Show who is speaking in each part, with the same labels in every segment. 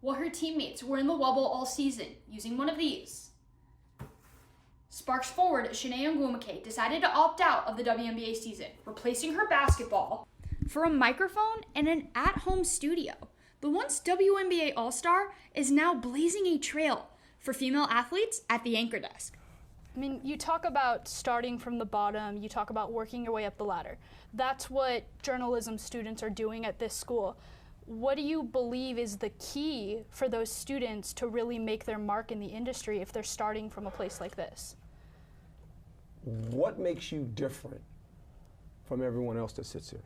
Speaker 1: while her teammates were in the wobble all season using one of these. Sparks forward Shanae Ngwumike decided to opt out of the WNBA season, replacing her basketball for a microphone and an at-home studio. The once WNBA All-Star is now blazing a trail for female athletes at the anchor desk.
Speaker 2: I mean, you talk about starting from the bottom, you talk about working your way up the ladder. That's what journalism students are doing at this school. What do you believe is the key for those students to really make their mark in the industry if they're starting from a place like this?
Speaker 3: What makes you different from everyone else that sits here?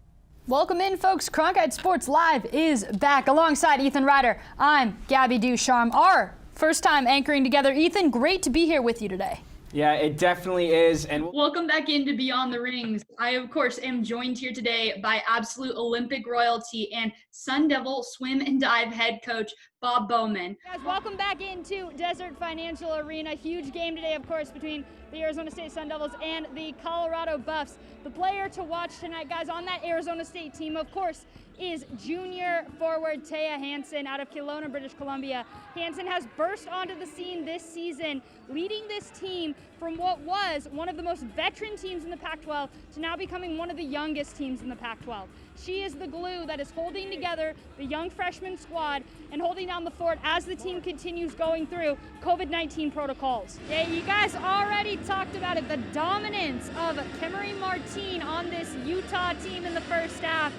Speaker 4: Welcome in, folks. Cronkite Sports Live is back alongside Ethan Ryder. I'm Gabby Ducharme. Our first time anchoring together. Ethan, great to be here with you today.
Speaker 5: Yeah, it definitely is. And
Speaker 1: welcome back into Beyond the Rings. I, of course, am joined here today by absolute Olympic royalty and Sun Devil swim and dive head coach Bob Bowman.
Speaker 4: Guys, welcome back into Desert Financial Arena. Huge game today, of course, between the Arizona State Sun Devils and the Colorado Buffs. The player to watch tonight, guys, on that Arizona State team, of course, is junior forward Taya Hanson out of Kelowna, British Columbia. Hanson has burst onto the scene this season, leading this team from what was one of the most veteran teams in the Pac-12 to now becoming one of the youngest teams in the Pac-12. She is the glue that is holding together the young freshman squad and holding down the fort as the team continues going through COVID-19 protocols. Yeah, you guys already talked about it, the dominance of Kemery Martine on this Utah team in the first half.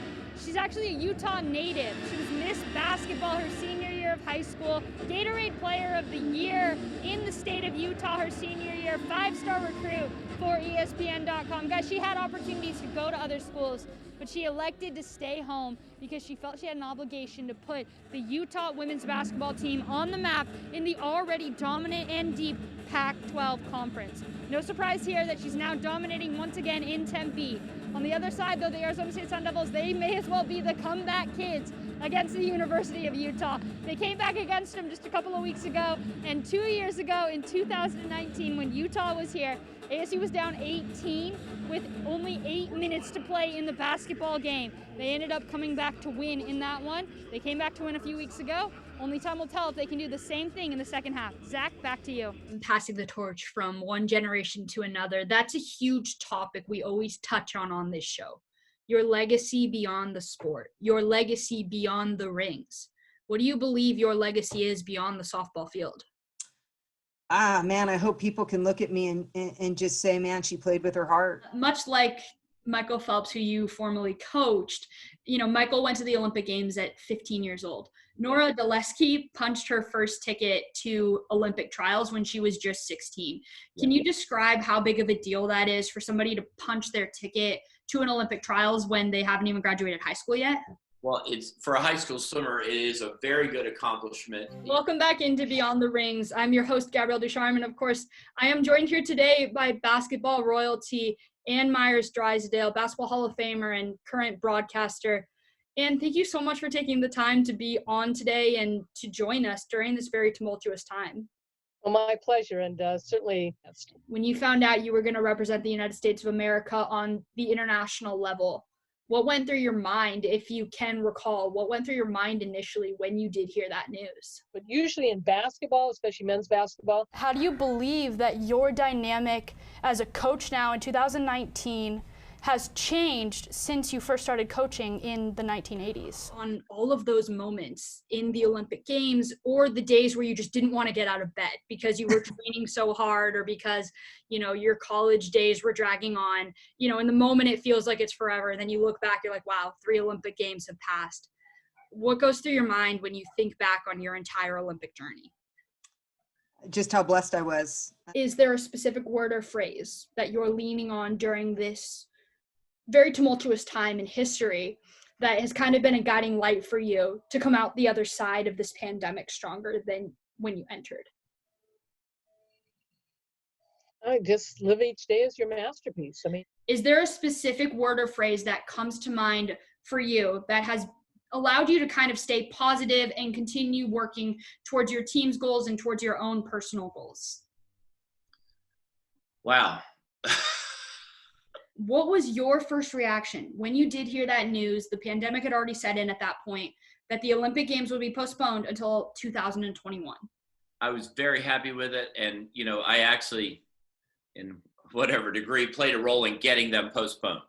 Speaker 4: She's actually a Utah native. She was Miss Basketball her senior year of high school, Gatorade Player of the Year in the state of Utah her senior year, 5-star recruit for ESPN.com. Guys, she had opportunities to go to other schools, but she elected to stay home because she felt she had an obligation to put the Utah women's basketball team on the map in the already dominant and deep Pac-12 conference. No surprise here that she's now dominating once again in Tempe. On the other side, though, the Arizona State Sun Devils, they may as well be the comeback kids against the University of Utah. They came back against them just a couple of weeks ago, and 2 years ago in 2019 when Utah was here, ASU was down 18 with only 8 minutes to play in the basketball game. They ended up coming back to win in that one. They came back to win a few weeks ago. Only time will tell if they can do the same thing in the second half. Zach, back to you.
Speaker 1: Passing the torch from one generation to another, that's a huge topic we always touch on this show. Your legacy beyond the sport, your legacy beyond the rings. What do you believe your legacy is beyond the softball field?
Speaker 6: Man, I hope people can look at me and just say, man, she played with her heart.
Speaker 1: Much like Michael Phelps, who you formerly coached, Michael went to the Olympic Games at 15 years old. Nora Dulesky punched her first ticket to Olympic trials when she was just 16. Can you describe how big of a deal that is for somebody to punch their ticket to an Olympic trials when they haven't even graduated high school yet?
Speaker 7: Well, it's for a high school swimmer, it is a very good accomplishment.
Speaker 1: Welcome back into Beyond the Rings. I'm your host, Gabrielle Ducharme, and of course, I am joined here today by basketball royalty Ann Myers-Drysdale, Basketball Hall of Famer and current broadcaster. And thank you so much for taking the time to be on today and to join us during this very tumultuous time.
Speaker 8: Well, my pleasure, and certainly.
Speaker 1: When you found out you were going to represent the United States of America on the international level, what went through your mind, if you can recall, what went through your mind initially when you did hear that news?
Speaker 8: But usually in basketball, especially men's basketball.
Speaker 2: How do you believe that your dynamic as a coach now in 2019 has changed since you first started coaching in the 1980s?
Speaker 1: On all of those moments in the Olympic Games, or the days where you just didn't want to get out of bed because you were training so hard, or because, your college days were dragging on, in the moment it feels like it's forever. And then you look back, you're like, wow, 3 Olympic Games have passed. What goes through your mind when you think back on your entire Olympic journey?
Speaker 6: Just how blessed I was.
Speaker 1: Is there a specific word or phrase that you're leaning on during this very tumultuous time in history that has kind of been a guiding light for you to come out the other side of this pandemic stronger than when you entered?
Speaker 8: I just live each day as your masterpiece.
Speaker 1: Is there a specific word or phrase that comes to mind for you that has allowed you to kind of stay positive and continue working towards your team's goals and towards your own personal goals?
Speaker 7: Wow.
Speaker 1: What was your first reaction when you did hear that news? The pandemic had already set in at that point. that the Olympic Games would be postponed until 2021.
Speaker 7: I was very happy with it. And, I actually, in whatever degree, played a role in getting them postponed.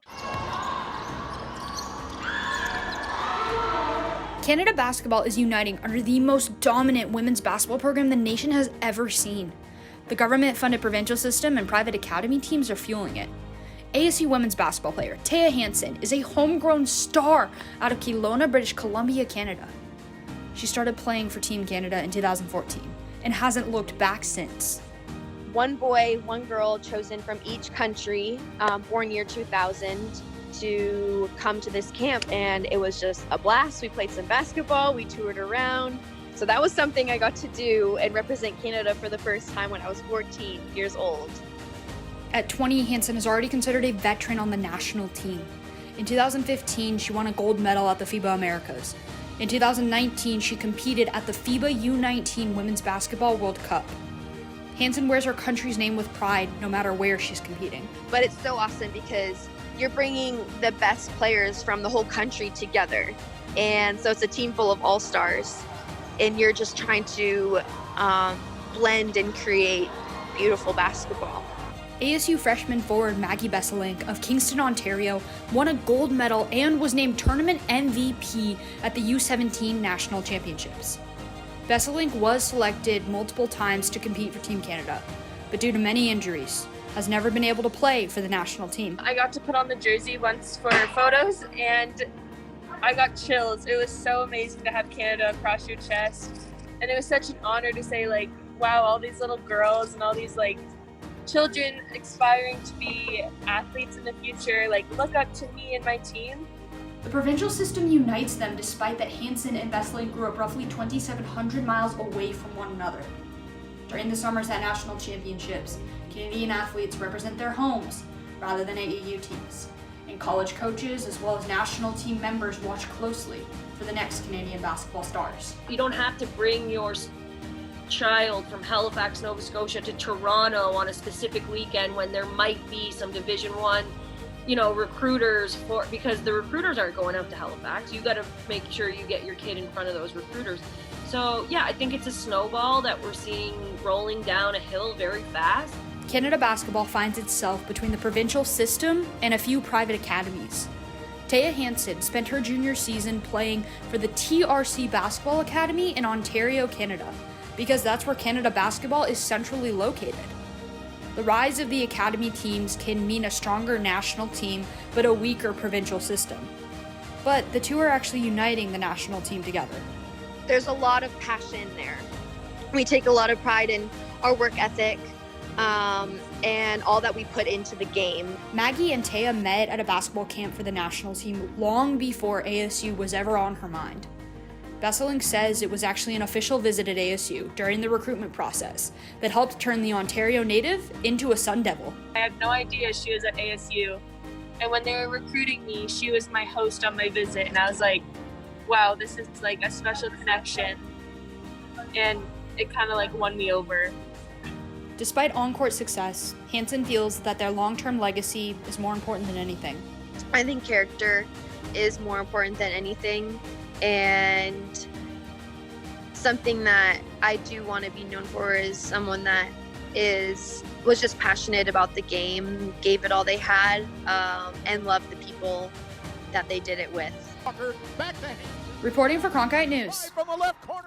Speaker 1: Canada basketball is uniting under the most dominant women's basketball program the nation has ever seen. The government-funded provincial system and private academy teams are fueling it. ASU women's basketball player Taya Hanson is a homegrown star out of Kelowna, British Columbia, Canada. She started playing for Team Canada in 2014 and hasn't looked back since.
Speaker 9: One boy, one girl chosen from each country, born year 2000, to come to this camp, and it was just a blast. We played some basketball, we toured around. So that was something I got to do and represent Canada for the first time when I was 14 years old.
Speaker 1: At 20, Hanson is already considered a veteran on the national team. In 2015, she won a gold medal at the FIBA Americas. In 2019, she competed at the FIBA U19 Women's Basketball World Cup. Hanson wears her country's name with pride, no matter where she's competing.
Speaker 9: But it's so awesome because you're bringing the best players from the whole country together. And so it's a team full of all-stars. And you're just trying to blend and create beautiful basketball.
Speaker 1: ASU freshman forward Maggie Besselink of Kingston, Ontario, won a gold medal and was named tournament MVP at the U17 National Championships. Besselink was selected multiple times to compete for Team Canada, but due to many injuries, has never been able to play for the national team.
Speaker 10: I got to put on the jersey once for photos, and I got chills. It was so amazing to have Canada across your chest, and it was such an honor to say, like, wow, all these little girls and all these, like, children aspiring to be athletes in the future, like, look up to me and my team.
Speaker 1: The provincial system unites them despite that Hanson and Besselink grew up roughly 2,700 miles away from one another. During the summers at national championships, Canadian athletes represent their homes rather than AAU teams, and college coaches as well as national team members watch closely for the next Canadian basketball stars.
Speaker 11: You don't have to bring your child from Halifax, Nova Scotia to Toronto on a specific weekend when there might be some Division I, recruiters because the recruiters aren't going out to Halifax. You got to make sure you get your kid in front of those recruiters. So yeah, I think it's a snowball that we're seeing rolling down a hill very fast.
Speaker 1: Canada basketball finds itself between the provincial system and a few private academies. Taya Hanson spent her junior season playing for the TRC Basketball Academy in Ontario, Canada, because that's where Canada basketball is centrally located. The rise of the academy teams can mean a stronger national team, but a weaker provincial system. But the two are actually uniting the national team together.
Speaker 9: There's a lot of passion there. We take a lot of pride in our work ethic, and all that we put into the game.
Speaker 1: Maggie and Taya met at a basketball camp for the national team long before ASU was ever on her mind. Besselink says it was actually an official visit at ASU during the recruitment process that helped turn the Ontario native into a Sun Devil.
Speaker 10: I had no idea she was at ASU, and when they were recruiting me, she was my host on my visit, and I was like, wow, this is like a special connection, and it kind of like won me over.
Speaker 1: Despite on-court success, Hanson feels that their long-term legacy is more important than anything.
Speaker 9: I think character is more important than anything, and something that I do want to be known for is someone that was just passionate about the game, gave it all they had, and loved the people that they did it with.
Speaker 1: Reporting for Cronkite News,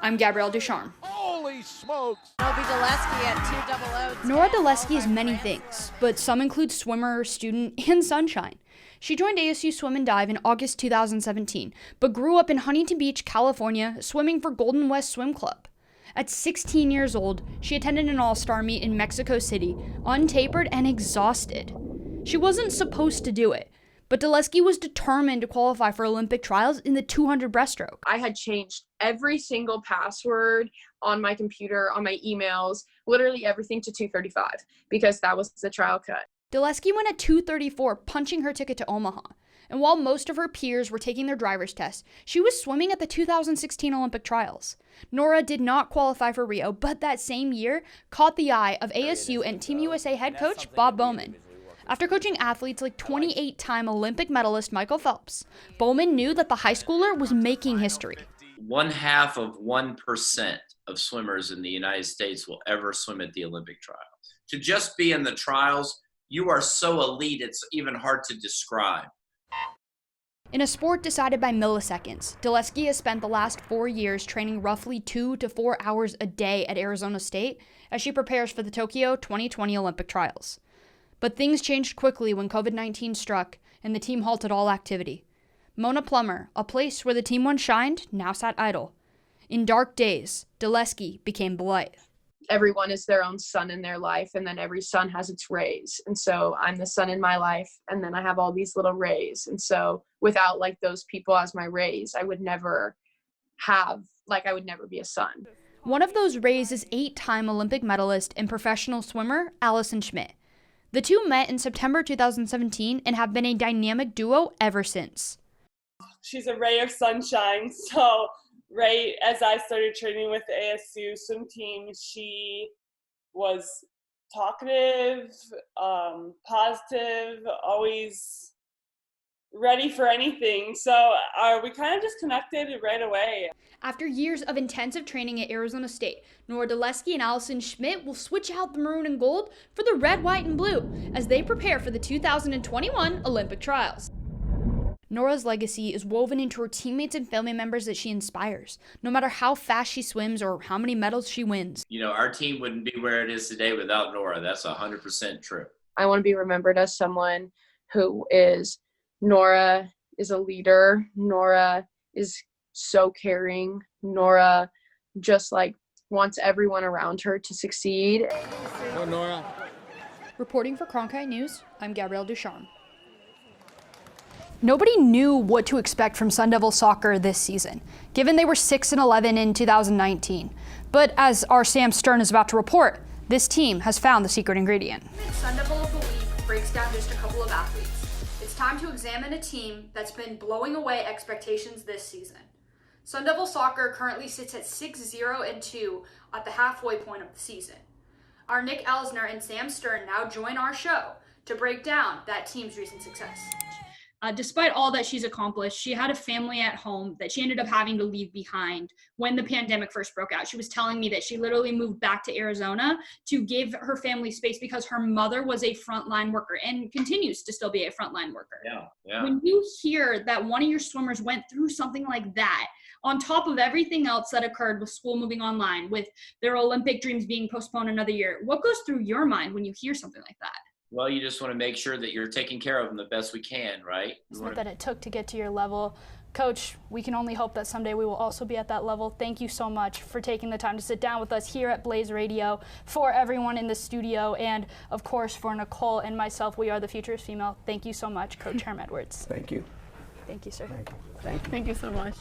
Speaker 1: I'm Gabrielle Ducharme.
Speaker 12: Holy smokes!
Speaker 13: Nobi Dulesky at 200.
Speaker 1: Nora Dulesky is many things, but some include swimmer, student, and sunshine. She joined ASU Swim and Dive in August 2017, but grew up in Huntington Beach, California, swimming for Golden West Swim Club. At 16 years old, she attended an all-star meet in Mexico City, untapered and exhausted. She wasn't supposed to do it, but Dulesky was determined to qualify for Olympic trials in the 200 breaststroke.
Speaker 10: I had changed every single password on my computer, on my emails, literally everything to 235 because that was the trial cut.
Speaker 1: Dulesky went at 2:34, punching her ticket to Omaha. And while most of her peers were taking their driver's test, she was swimming at the 2016 Olympic trials. Nora did not qualify for Rio, but that same year caught the eye of ASU and Team USA head coach Bob Bowman. After coaching athletes like 28-time Olympic medalist Michael Phelps, Bowman knew that the high schooler was making history.
Speaker 7: 0.1% of swimmers in the United States will ever swim at the Olympic trials. To just be in the trials, you are so elite, it's even hard to describe.
Speaker 1: In a sport decided by milliseconds, Duleski has spent the last 4 years training roughly 2 to 4 hours a day at Arizona State as she prepares for the Tokyo 2020 Olympic trials. But things changed quickly when COVID-19 struck and the team halted all activity. Mona Plummer, a place where the team once shined, now sat idle. In dark days, Duleski became blight.
Speaker 10: Everyone is their own sun in their life, and then every sun has its rays. And so I'm the sun in my life, and then I have all these little rays. And so without like those people as my rays, I would never be a sun.
Speaker 1: One of those rays is 8-time Olympic medalist and professional swimmer Allison Schmitt. The two met in September 2017 and have been a dynamic duo ever since.
Speaker 10: She's a ray of sunshine. So right as I started training with the ASU swim team, she was talkative, positive, always ready for anything. So we kind of just connected right away.
Speaker 1: After years of intensive training at Arizona State, Nora Duleski and Allison Schmitt will switch out the maroon and gold for the red, white, and blue as they prepare for the 2021 Olympic trials. Nora's legacy is woven into her teammates and family members that she inspires, no matter how fast she swims or how many medals she wins.
Speaker 7: You know, our team wouldn't be where it is today without Nora. That's 100% true.
Speaker 10: I want to be remembered as someone who is, Nora is a leader. Nora is so caring. Nora just like wants everyone around her to succeed.
Speaker 3: Oh, Nora.
Speaker 1: Reporting for Cronkite News, I'm Gabrielle Ducharme. Nobody knew what to expect from Sun Devil soccer this season, given they were 6-11 in 2019. But as our Sam Stern is about to report, this team has found the secret ingredient. Sun Devil of the Week breaks down just a couple of athletes. It's time to examine a team that's been blowing away expectations this season. Sun Devil soccer currently sits at 6-0-2 at the halfway point of the season. Our Nick Elsner and Sam Stern now join our show to break down that team's recent success. Despite all that she's accomplished, she had a family at home that she ended up having to leave behind when the pandemic first broke out. She was telling me that she literally moved back to Arizona to give her family space because her mother was a frontline worker and continues to still be a frontline worker.
Speaker 7: Yeah.
Speaker 1: When you hear that one of your swimmers went through something like that, on top of everything else that occurred with school moving online, with their Olympic dreams being postponed another year, what goes through your mind when you hear something like that?
Speaker 7: Well, you just want to make sure that you're taking care of them the best we can, right?
Speaker 2: It's not that it took to get to your level. Coach, we can only hope that someday we will also be at that level. Thank you so much for taking the time to sit down with us here at Blaze Radio, for everyone in the studio, and of course for Nicole and myself. We are the future is female. Thank you so much, Coach Herm Edwards.
Speaker 3: Thank you.
Speaker 2: Thank you, sir.
Speaker 3: Thank you. Thank you.
Speaker 10: Thank you so much.